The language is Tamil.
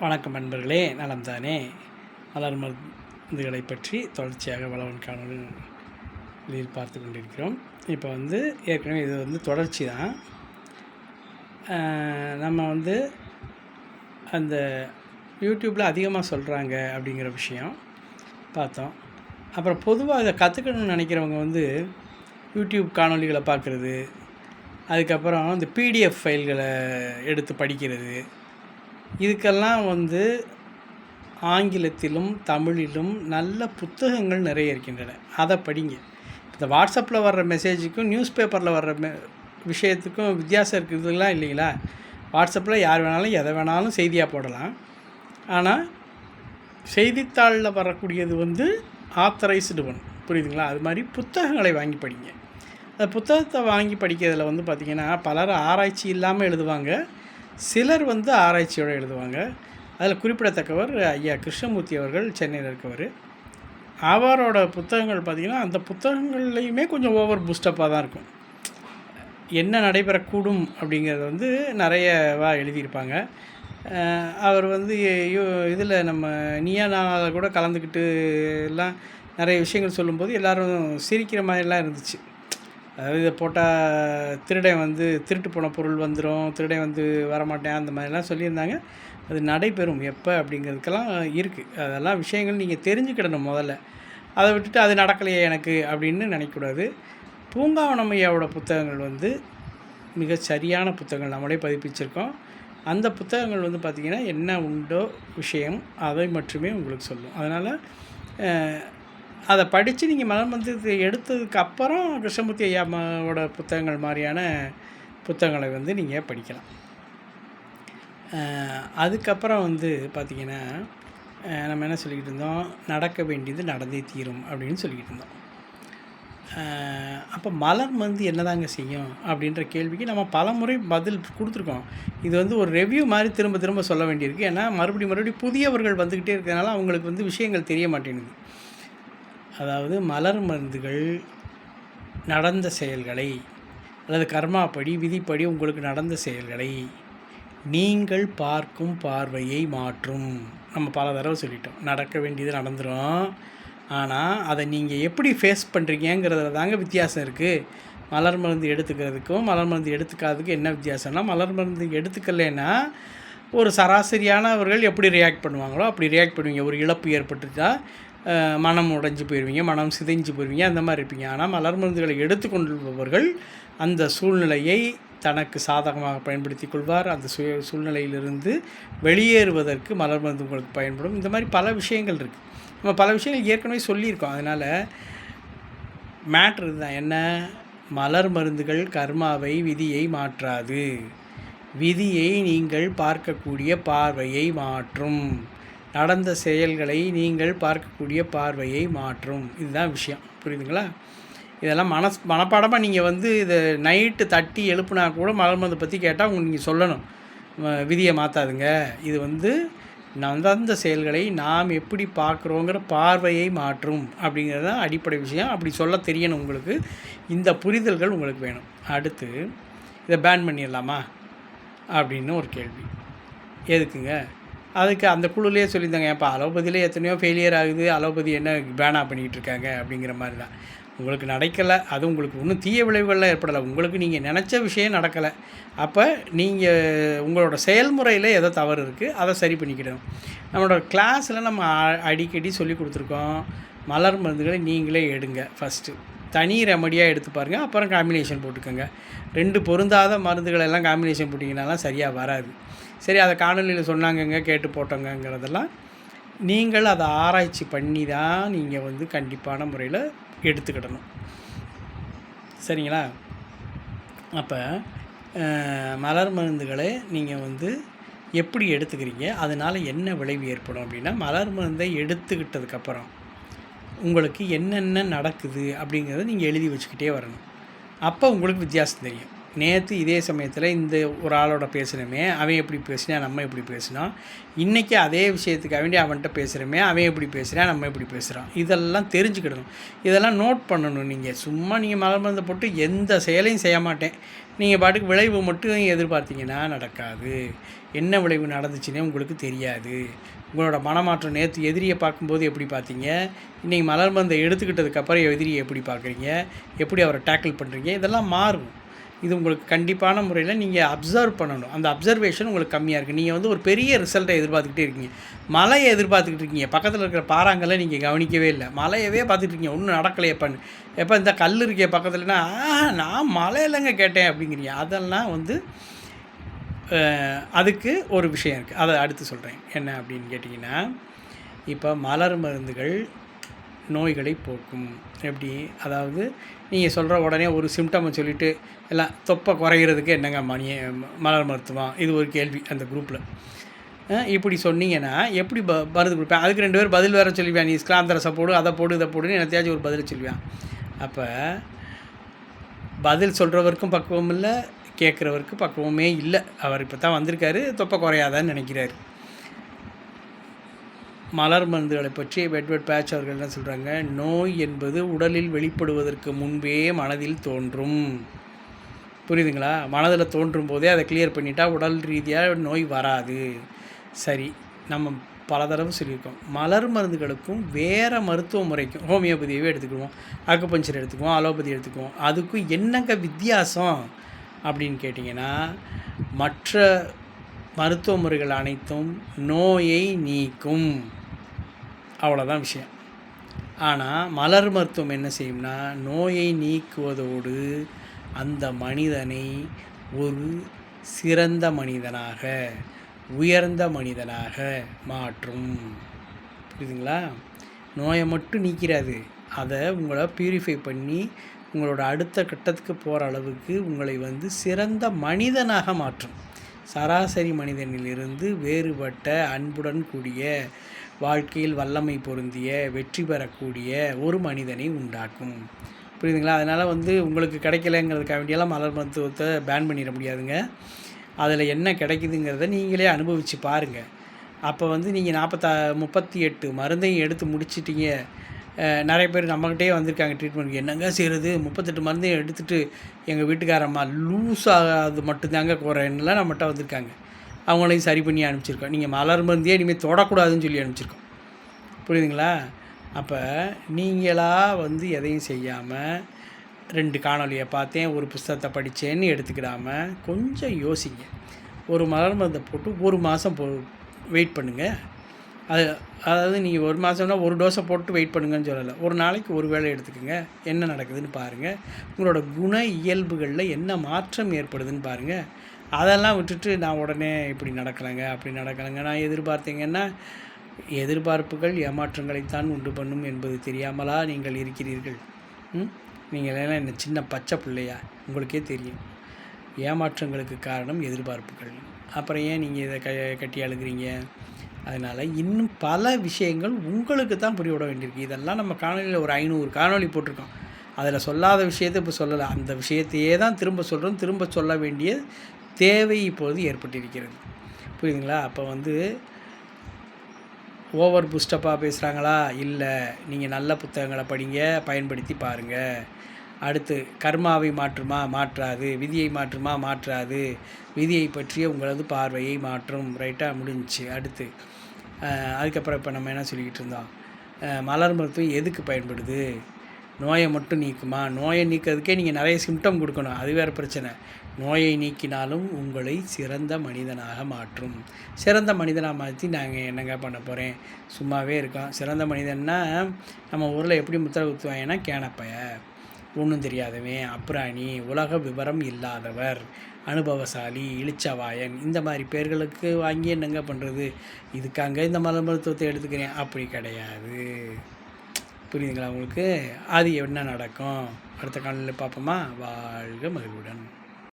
வணக்கம் நண்பர்களே, நலம் தானே? மலர் மருந்துகளை பற்றி தொடர்ச்சியாக வளவன் காணொலியில் பார்த்து கொண்டிருக்கிறோம். இப்போ ஏற்கனவே இது தொடர்ச்சி தான். நம்ம அந்த யூடியூப்பில் அதிகமாக சொல்கிறாங்க அப்படிங்கிற விஷயம் பார்த்தோம். அப்புறம் பொதுவாக இதை கற்றுக்கணும்னு நினைக்கிறவங்க யூடியூப் காணொலிகளை பார்க்குறது, அதுக்கப்புறம் இந்த பிடிஎஃப் ஃபைல்களை எடுத்து படிக்கிறது, இதுக்கெல்லாம் ஆங்கிலத்திலும் தமிழிலும் நல்ல புத்தகங்கள் நிறைய இருக்கின்றன. அதை படிங்க. இந்த வாட்ஸ்அப்பில் வர்ற மெசேஜுக்கும் நியூஸ் பேப்பரில் வர்ற விஷயத்துக்கும் வித்தியாசம் இருக்கிறதுலாம் இல்லைங்களா? வாட்ஸ்அப்பில் யார் வேணாலும் எதை வேணாலும் செய்தியாக போடலாம். ஆனால் செய்தித்தாளில் வரக்கூடியது ஆத்தரைஸ்டு ஒன், புரியுதுங்களா? அது மாதிரி புத்தகங்களை வாங்கி படிங்க. அந்த புத்தகத்தை வாங்கி படிக்கிறதுல பார்த்திங்கன்னா பலர் ஆராய்ச்சி இல்லாமல் எழுதுவாங்க, சிலர் ஆராய்ச்சியோடு எழுதுவாங்க. அதில் குறிப்பிடத்தக்கவர் ஐயா கிருஷ்ணமூர்த்தி அவர்கள், சென்னையில் இருக்கவர். அவரோட புத்தகங்கள் பார்த்திங்கன்னா அந்த புத்தகங்கள்லையுமே கொஞ்சம் ஓவர் பூஸ்டப்பாக தான் இருக்கும். என்ன நடைபெறக்கூடும் அப்படிங்கிறது நிறையவா எழுதியிருப்பாங்க. அவர் இதில் நம்ம நீயா நானாவில் கூட கலந்துக்கிட்டு எல்லாம் நிறைய விஷயங்கள் சொல்லும்போது எல்லோரும் சிரிக்கிற மாதிரிலாம் இருந்துச்சு. அதாவது இதை போட்டால் திருடன் திருட்டு போன பொருள் வந்துடும், திருடன் வரமாட்டேன், அந்த மாதிரிலாம் சொல்லியிருந்தாங்க. அது நடைபெறும் எப்போ அப்படிங்கிறதுக்கெல்லாம் இருக்குது. அதெல்லாம் விஷயங்கள் நீங்கள் தெரிஞ்சுக்கிடணும் முதல்ல. அதை விட்டுட்டு அது நடக்கலையே எனக்கு அப்படின்னு நினைக்கக்கூடாது. பூங்காவனம் ஐயாவோட புத்தகங்கள் மிக சரியான புத்தகங்கள் நம்மளே பதிப்பிச்சிருக்கோம். அந்த புத்தகங்கள் பார்த்திங்கன்னா என்ன உண்டோ விஷயம் அதை மட்டுமே உங்களுக்கு சொல்லும். அதனால் அதை படித்து நீங்கள் மலர் மருந்தை எடுத்ததுக்கப்புறம் கிருஷ்ணமூர்த்தி ஐயாவோட புத்தகங்கள் மாதிரியான புத்தகங்களை நீங்கள் படிக்கலாம். அதுக்கப்புறம் பார்த்திங்கன்னா நம்ம என்ன சொல்லிக்கிட்டு இருந்தோம், நடக்க வேண்டியது நடந்தே தீரும் அப்படின்னு சொல்லிக்கிட்டு இருந்தோம். அப்போ மலர் மருந்து என்னதாங்க செய்யும் அப்படின்ற கேள்விக்கு நம்ம பல முறை பதில் கொடுத்துருக்கோம். இது ஒரு ரெவ்யூ மாதிரி திரும்ப திரும்ப சொல்ல வேண்டியிருக்கு. ஏன்னா மறுபடியும் புதியவர்கள் வந்துக்கிட்டே இருக்கிறதுனால அவங்களுக்கு விஷயங்கள் தெரிய மாட்டேங்குது. அதாவது மலர் மருந்துகள் நடந்த செயல்களை அல்லது கர்மாப்படி விதிப்படி உங்களுக்கு நடந்த செயல்களை நீங்கள் பார்க்கும் பார்வையை மாற்றும். நம்ம பல தடவை சொல்லிட்டோம், நடக்க வேண்டியது நடந்துடும். ஆனால் அதை நீங்கள் எப்படி ஃபேஸ் பண்ணுறீங்கிறதுல தாங்க வித்தியாசம் இருக்குது. மலர் மருந்து எடுத்துக்கிறதுக்கும் மலர் மருந்து எடுத்துக்காததுக்கும் என்ன வித்தியாசம்னா, மலர் மருந்து எடுத்துக்கலைன்னா ஒரு சராசரியானவர்கள் எப்படி ரியாக்ட் பண்ணுவாங்களோ அப்படி ரியாக்ட் பண்ணுவீங்க. ஒரு இழப்பு ஏற்பட்டுட்டா மனம் உடைஞ்சு போயிடுவீங்க, மனம் சிதைஞ்சு போயிடுவீங்க, அந்த மாதிரி இருப்பீங்க. ஆனால் மலர் மருந்துகளை எடுத்துக்கொள்பவர்கள் அந்த சூழ்நிலையை தனக்கு சாதகமாக பயன்படுத்தி கொள்வார். அந்த சூழ்நிலையிலிருந்து வெளியேறுவதற்கு மலர் மருந்து உங்களுக்கு பயன்படும். இந்த மாதிரி பல விஷயங்கள் இருக்குது. நம்ம பல விஷயங்கள் ஏற்கனவே சொல்லியிருக்கோம். அதனால் மேட்ரு இதுதான், என்ன, மலர் மருந்துகள் கர்மாவை விதியை மாற்றாது. விதியை நீங்கள் பார்க்கக்கூடிய பார்வையை மாற்றும். நடந்த செயல்களை நீங்கள் பார்க்கக்கூடிய பார்வையை மாற்றும். இதுதான் விஷயம், புரியுதுங்களா? இதெல்லாம் மனப்பாடமாக நீங்கள் இதை நைட்டு தட்டி எழுப்புனா கூட மலர் மருந்தை பற்றி கேட்டால் நீங்கள் சொல்லணும், விதியை மாற்றாதுங்க. இது நடந்த செயல்களை நாம் எப்படி பார்க்குறோங்கிற பார்வையை மாற்றும் அப்படிங்கிறது தான் அடிப்படை விஷயம். அப்படி சொல்ல தெரியணும் உங்களுக்கு. இந்த புரிதல்கள் உங்களுக்கு வேணும். அடுத்து இதை பேன் பண்ணிடலாமா அப்படின்னு ஒரு கேள்வி. எதுக்குங்க? அதுக்கு அந்த குழுலேயே சொல்லியிருந்தாங்க, இப்போ அலோபதியிலே எத்தனையோ ஃபெயிலியர் ஆகுது, அலோபதி என்ன பேனாக பண்ணிக்கிட்டு இருக்காங்க அப்படிங்கிற மாதிரி தான். உங்களுக்கு நடக்கலை, அது உங்களுக்கு இன்னும் தீய விளைவுகள்லாம் ஏற்படலை, உங்களுக்கு நீங்கள் நினச்ச விஷயம் நடக்கலை. அப்போ நீங்கள் உங்களோட செயல்முறையில் ஏதோ தவறு இருக்குது, அதை சரி பண்ணிக்கிடணும். நம்மளோட கிளாஸில் நம்ம அடிக்கடி சொல்லி கொடுத்துருக்கோம், மலர் மருந்துகளை நீங்களே எடுங்க. ஃபஸ்ட்டு தனி ரெமடியாக எடுத்து பாருங்கள், அப்புறம் காம்பினேஷன் போட்டுக்கோங்க. 2 பொருந்தாத மருந்துகளெல்லாம் காம்பினேஷன் போட்டிங்கனாலாம் சரியாக வராது. சரி, அதை காணொலியில் சொன்னாங்கங்க, கேட்டு போட்டோங்கிறதெல்லாம் நீங்கள் அதை ஆராய்ச்சி பண்ணி தான் நீங்கள் கண்டிப்பான முறையில் எடுத்துக்கிடணும். சரிங்களா? அப்போ மலர் மருந்துகளை நீங்கள் எப்படி எடுத்துக்கிறீங்க, அதனால் என்ன விளைவு ஏற்படும் அப்படின்னா, மலர் மருந்தை எடுத்துக்கிட்டதுக்கப்புறம் உங்களுக்கு என்னென்ன நடக்குது அப்படிங்கிறத நீங்கள் எழுதி வச்சுக்கிட்டே வரணும். அப்போ உங்களுக்கு வித்தியாசம் தெரியும். நேற்று இதே சமயத்தில் இந்த ஒரு ஆளோட பேசுகிறோமே, அவன் எப்படி பேசினான், நம்ம எப்படி பேசினோம், இன்றைக்கி அதே விஷயத்துக்காக வேண்டி அவன்கிட்ட பேசுகிறோமே, அவன் எப்படி பேசுகிறான், நம்ம எப்படி பேசுகிறோம், இதெல்லாம் தெரிஞ்சுக்கிடணும். இதெல்லாம் நோட் பண்ணணும். நீங்கள் சும்மா நீங்கள் மலர் மருந்தை போட்டு எந்த செயலையும் செய்ய மாட்டேன், நீங்கள் பாட்டுக்கு விளைவு மட்டும் எதிர்பார்த்தீங்கன்னா நடக்காது. என்ன விளைவு நடந்துச்சுன்னே உங்களுக்கு தெரியாது. உங்களோட மனமாற்றம் நேற்று எதிரியை பார்க்கும்போது எப்படி பார்த்தீங்க, இன்றைக்கி மலர் மருந்தை எடுத்துக்கிட்டதுக்கப்புறம் எதிரியை எப்படி பார்க்குறீங்க, எப்படி அவரை டேக்கிள் பண்ணுறீங்க, இதெல்லாம் மாறும். இது உங்களுக்கு கண்டிப்பான முறையில் நீங்கள் அப்சர்வ் பண்ணணும். அந்த அப்சர்வேஷன் உங்களுக்கு கம்மியாக இருக்குது. நீங்கள் வந்து ஒரு பெரிய ரிசல்ட்டை எதிர்பார்த்துக்கிட்டே இருக்கீங்க, மலையை எதிர்பார்த்துக்கிட்டு இருக்கீங்க, பக்கத்தில் இருக்கிற பாறாங்கல்லை நீங்கள் கவனிக்கவே இல்லை, மலையவே பார்த்துட்டு இருக்கீங்க, ஒன்றும் நடக்கலையேப்பான்னு. எப்போ இந்த கல் இருக்கே பக்கத்துலனா, நான் மலையிலங்க கேட்டேன் அப்படிங்கிறீங்க. அதெல்லாம் வந்து அதுக்கு ஒரு விஷயம் இருக்குது, அதை அடுத்து சொல்கிறேன். என்ன அப்படின்னு கேட்டிங்கன்னா, இப்போ மலர் மருந்துகள் நோய்களை போக்கும். எப்படி? அதாவது நீங்கள் சொல்கிற உடனே ஒரு சிம்டமை சொல்லிவிட்டு எல்லாம் தொப்பை குறைகிறதுக்கு என்னங்க மலர் மருத்துவம், இது ஒரு கேள்வி அந்த குரூப்பில். இப்படி சொன்னீங்கன்னா எப்படி மருந்து கொடுப்பேன்? அதுக்கு 2 பேர் பதில் வேறு சொல்லுவேன். நீ ஸ்கிலாந்தரசை போடு, அதை போடு, இதை போடுன்னு என்னத்தையாச்சும் ஒரு பதில் சொல்லுவேன். அப்போ பதில் சொல்கிறவருக்கும் பக்குவம் இல்லை, கேட்குறவருக்கு பக்குவமே இல்லை. அவர் இப்போ தான் வந்திருக்காரு, தொப்பை குறையாதான்னு நினைக்கிறாரு. மலர் மருந்துகளை பற்றி வெட்வெட் பேட்ச் அவர்கள் என்ன சொல்கிறாங்க, நோய் என்பது உடலில் வெளிப்படுவதற்கு முன்பே மனதில் தோன்றும். புரியுதுங்களா? மனதில் தோன்றும் போதே அதை கிளியர் பண்ணிட்டா உடல் ரீதியாக நோய் வராது. சரி, நம்ம பல தடவை சொல்லியிருக்கோம், மலர் மருந்துகளுக்கும் வேறு மருத்துவ முறைக்கும், ஹோமியோபதியவே எடுத்துக்குவோம், அக்குபஞ்சர் எடுத்துக்குவோம், அலோபதி எடுத்துக்குவோம், அதுக்கும் என்னங்க வித்தியாசம் அப்படின்னு கேட்டிங்கன்னா, மற்ற மருத்துவ முறைகள் அனைத்தும் நோயை நீக்கும், அவ்வளோதான் விஷயம். ஆனால் மலர் மருத்துவம் என்ன செய்யும்னா, நோயை நீக்குவதோடு அந்த மனிதனை ஒரு சிறந்த மனிதனாக, உயர்ந்த மனிதனாக மாற்றும். புரியுதுங்களா? நோயை மட்டும் நீக்கிறாது, அதை உங்களை பியூரிஃபை பண்ணி உங்களோட அடுத்த கட்டத்துக்கு போகிற அளவுக்கு உங்களை வந்து சிறந்த மனிதனாக மாற்றும். சராசரி மனிதனிலிருந்து வேறுபட்ட, அன்புடன் கூடிய, வாழ்க்கையில் வல்லமை பொருந்திய, வெற்றி பெறக்கூடிய ஒரு மனிதனை உண்டாக்கும். புரியுதுங்களா? அதனால் வந்து உங்களுக்கு கிடைக்கலைங்கிறதுக்காக வேண்டியெல்லாம் மலர் மருத்துவத்தை பேன் பண்ணிட முடியாதுங்க. அதில் என்ன கிடைக்குதுங்கிறத நீங்களே அனுபவித்து பாருங்கள். அப்போ வந்து நீங்கள் 38 மருந்தையும் எடுத்து முடிச்சிட்டிங்க. நிறைய பேர் நம்மகிட்டே வந்திருக்காங்க ட்ரீட்மெண்ட்டுக்கு. என்னங்க செய்கிறது, 38 மருந்தையும் எடுத்துகிட்டு எங்கள் வீட்டுக்காரம்மா லூஸ் ஆகாது மட்டும்தாங்க குறையெல்லாம் நம்மகிட்ட வந்திருக்காங்க. அவங்களையும் சரி பண்ணி அனுப்பிச்சிருக்கோம். நீங்கள் மலர் மருந்தையே இனிமேல் தொடக்கூடாதுன்னு சொல்லி அனுப்பிச்சிருக்கோம். புரியுதுங்களா? அப்போ நீங்களாக வந்து எதையும் செய்யாமல் 2 காணொலியை பார்த்தேன், ஒரு புஸ்தகத்தை படித்தேன்னு எடுத்துக்கிடாமல் கொஞ்சம் யோசிங்க. ஒரு மலர் மருந்தை போட்டு 1 மாதம் வெயிட் பண்ணுங்கள். அதாவது நீங்கள் 1 மாதம்னா ஒரு டோஸை போட்டு வெயிட் பண்ணுங்கன்னு சொல்லலை. ஒரு நாளைக்கு ஒரு வேளை எடுத்துக்கோங்க. என்ன நடக்குதுன்னு பாருங்கள். உங்களோட குண இயல்புகளில் என்ன மாற்றம் ஏற்படுதுன்னு பாருங்கள். அதெல்லாம் விட்டுட்டு நான் உடனே இப்படி நடக்கலைங்க, அப்படி நடக்கலைங்க, நான் எதிர்பார்த்தீங்கன்னா, எதிர்பார்ப்புகள் ஏமாற்றங்களைத்தான் உண்டு பண்ணும் என்பது தெரியாமலா நீங்கள் இருக்கிறீர்கள்? நீங்கள் எல்லாம் என்ன சின்ன பச்சை பிள்ளையா? உங்களுக்கே தெரியும். ஏமாற்றங்களுக்கு காரணம் எதிர்பார்ப்புகள். அப்புறம் ஏன் நீங்கள் இதை கட்டி அழுகிறீங்க? அதனால் இன்னும் பல விஷயங்கள் உங்களுக்கு தான் புரிய விட வேண்டியிருக்கு. இதெல்லாம் நம்ம காணொலியில் ஒரு 500 காணொலி போட்டிருக்கோம். அதில் சொல்லாத விஷயத்தை இப்போ சொல்லலை. அந்த விஷயத்தையே தான் திரும்ப சொல்கிறோம். திரும்ப சொல்ல வேண்டிய தேவை இப்போது ஏற்பட்டிருக்கிறது. புரியுதுங்களா? அப்போ வந்து ஓவர் பூஸ்டப்பாக பேசுகிறாங்களா? இல்லை, நீங்கள் நல்ல புத்தகங்களை படிங்க, பயன்படுத்தி பாருங்கள். அடுத்து, கர்மாவை மாற்றுமா? மாற்றாது. விதியை மாற்றுமா? மாற்றாது. விதியை பற்றிய உங்களது பார்வையை மாற்றும். ரைட்டாக முடிஞ்சிச்சு. அடுத்து அதுக்கப்புறம் இப்போ நம்ம என்ன சொல்லிக்கிட்டு இருந்தோம், மலர் மருத்துவம் எதுக்கு பயன்படுது? நோயை மட்டும் நீக்குமா? நோயை நீக்கிறதுக்கே நீங்கள் நிறைய சிம்டம் கொடுக்கணும், அது வேறு பிரச்சனை. நோயை நீக்கினாலும் உங்களை சிறந்த மனிதனாக மாற்றும். சிறந்த மனிதனாக மாற்றி நாங்கள் என்னங்க பண்ண போகிறேன்? சும்மாவே இருக்கோம். சிறந்த மனிதன்னா நம்ம ஊரில் எப்படி முத்திரை குத்துவாங்கன்னா, கேனப்பைய, ஒன்றும் தெரியாதவன், அப்ராணி, உலக விவரம் இல்லாதவர், அனுபவசாலி, இளிச்சவாயன், இந்த மாதிரி பேர்களுக்கு வாங்கி என்னங்க பண்ணுறது? இதுக்காங்க இந்த மலர் மருத்துவத்தை எடுத்துக்கிறேன் அப்படி கிடையாது. புரியுதுங்களா உங்களுக்கு? அது என்ன நடக்கும் அடுத்த காலையில் பார்ப்போமா? வாழ்க மகிழ்வுடன்.